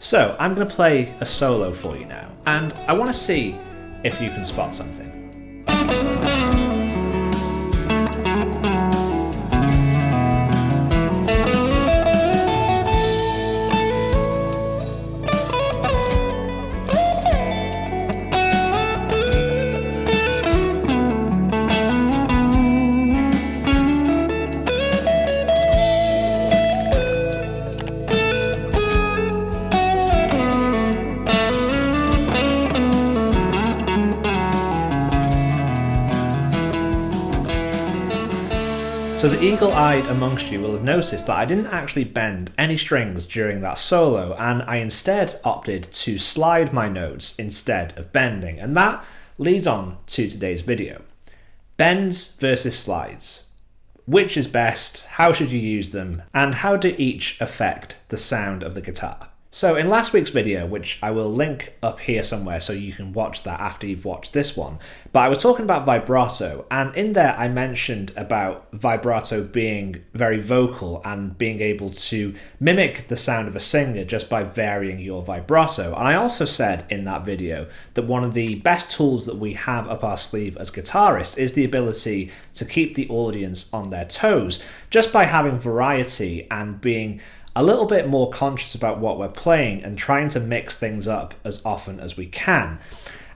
So I'm going to play a solo for you now, and I want to see if you can spot something. So the eagle-eyed amongst you will have noticed that I didn't actually bend any strings during that solo, and I instead opted to slide my notes instead of bending, and that leads on to today's video. Bends versus slides. Which is best, how should you use them, and how do each affect the sound of the guitar? So in last week's video, which I will link up here somewhere so you can watch that after you've watched this one, but I was talking about vibrato, and in there I mentioned about vibrato being very vocal and being able to mimic the sound of a singer just by varying your vibrato. And I also said in that video that one of the best tools that we have up our sleeve as guitarists is the ability to keep the audience on their toes just by having variety and being a little bit more conscious about what we're playing and trying to mix things up as often as we can.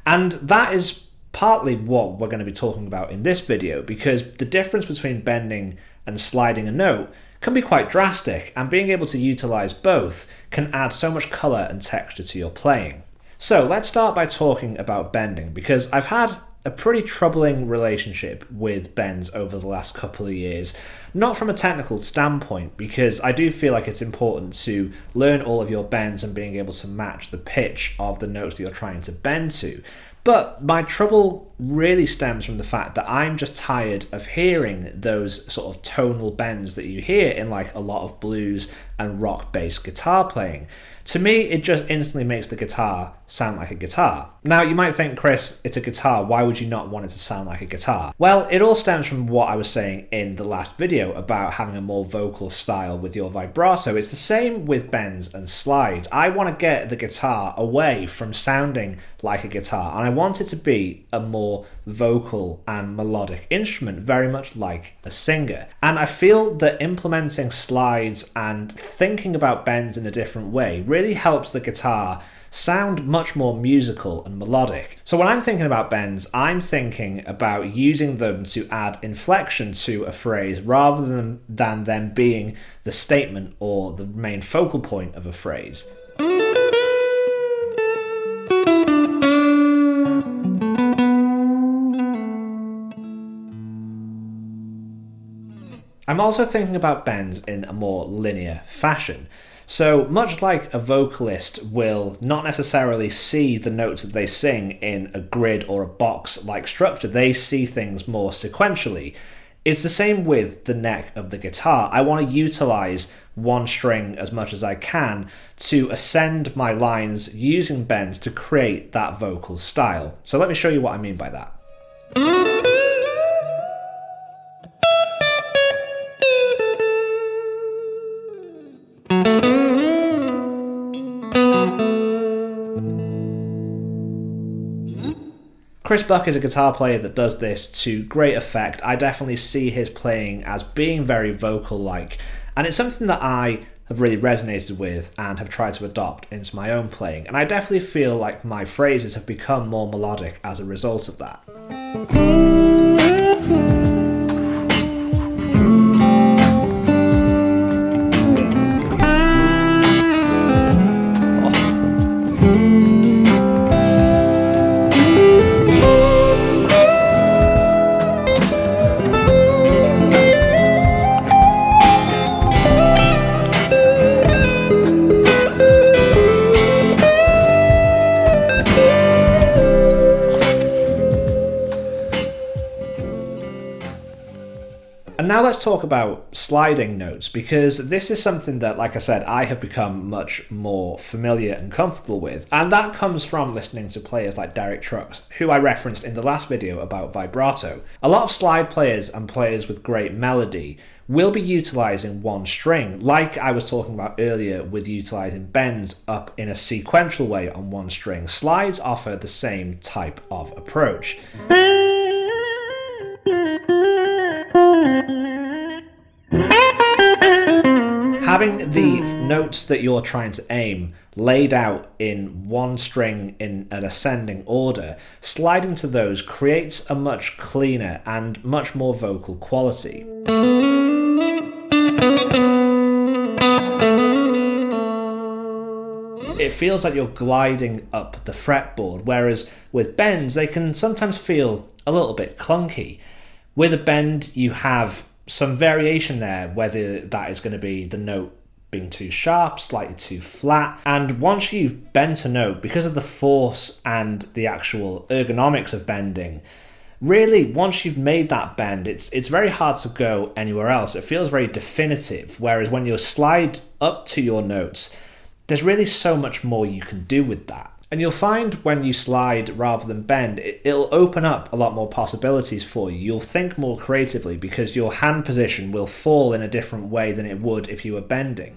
And that is partly what we're going to be talking about in this video, because the difference between bending and sliding a note can be quite drastic, and being able to utilize both can add so much color and texture to your playing. So let's start by talking about bending, because I've had a pretty troubling relationship with bends over the last couple of years. Not from a technical standpoint, because I do feel like it's important to learn all of your bends and being able to match the pitch of the notes that you're trying to bend to. But my trouble really stems from the fact that I'm just tired of hearing those sort of tonal bends that you hear in like a lot of blues and rock-based guitar playing. To me, it just instantly makes the guitar sound like a guitar. Now, you might think, Chris, it's a guitar, why would you not want it to sound like a guitar? Well, it all stems from what I was saying in the last video about having a more vocal style with your vibrato. It's the same with bends and slides. I want to get the guitar away from sounding like a guitar, and I want it to be a more vocal and melodic instrument, very much like a singer. And I feel that implementing slides and thinking about bends in a different way really helps the guitar sound much more musical and melodic. So when I'm thinking about bends, I'm thinking about using them to add inflection to a phrase rather than them being the statement or the main focal point of a phrase. I'm also thinking about bends in a more linear fashion. So much like a vocalist will not necessarily see the notes that they sing in a grid or a box-like structure, they see things more sequentially. It's the same with the neck of the guitar. I want to utilize one string as much as I can to ascend my lines using bends to create that vocal style. So let me show you what I mean by that. Chris Buck is a guitar player that does this to great effect. I definitely see his playing as being very vocal-like, and it's something that I have really resonated with and have tried to adopt into my own playing, and I definitely feel like my phrases have become more melodic as a result of that. now let's talk about sliding notes, because this is something that, like I said, I have become much more familiar and comfortable with, and that comes from listening to players like Derek Trucks, who I referenced in the last video about vibrato. A lot of slide players and players with great melody will be utilising one string, like I was talking about earlier with utilising bends up in a sequential way on one string. Slides offer the same type of approach. Having the notes that you're trying to aim laid out in one string in an ascending order, sliding to those creates a much cleaner and much more vocal quality. It feels like you're gliding up the fretboard, whereas with bends they can sometimes feel a little bit clunky. With a bend you have some variation there, whether that is going to be the note being too sharp, slightly too flat, and once you've bent a note, because of the force and the actual ergonomics of bending, really once you've made that bend, it's very hard to go anywhere else. It feels very definitive, whereas when you slide up to your notes, there's really so much more you can do with that. And you'll find when you slide rather than bend, it'll open up a lot more possibilities for you. You'll think more creatively because your hand position will fall in a different way than it would if you were bending.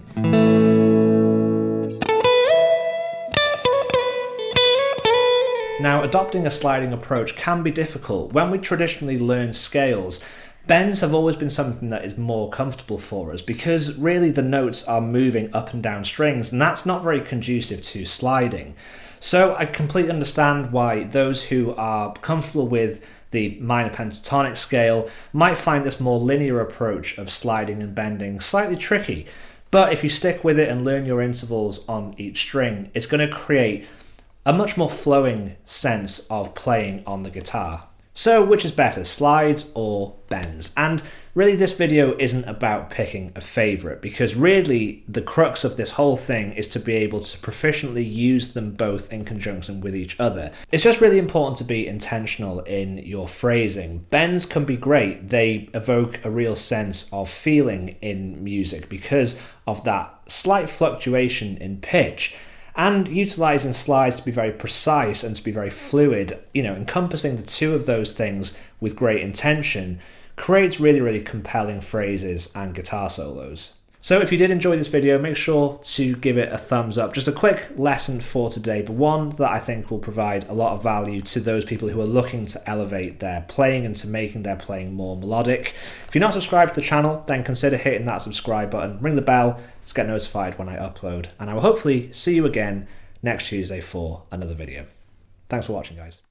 Now, adopting a sliding approach can be difficult. When we traditionally learn scales, bends have always been something that is more comfortable for us because really the notes are moving up and down strings, and that's not very conducive to sliding. So I completely understand why those who are comfortable with the minor pentatonic scale might find this more linear approach of sliding and bending slightly tricky. But if you stick with it and learn your intervals on each string, it's going to create a much more flowing sense of playing on the guitar. So which is better, slides or bends? And really this video isn't about picking a favourite, because really the crux of this whole thing is to be able to proficiently use them both in conjunction with each other. It's just really important to be intentional in your phrasing. Bends can be great, they evoke a real sense of feeling in music because of that slight fluctuation in pitch. And utilising slides to be very precise and to be very fluid, encompassing the two of those things with great intention creates really, really compelling phrases and guitar solos. So if you did enjoy this video, make sure to give it a thumbs up. Just a quick lesson for today, but one that I think will provide a lot of value to those people who are looking to elevate their playing and to making their playing more melodic. If you're not subscribed to the channel, then consider hitting that subscribe button, ring the bell to get notified when I upload, and I will hopefully see you again next Tuesday for another video. Thanks for watching, guys.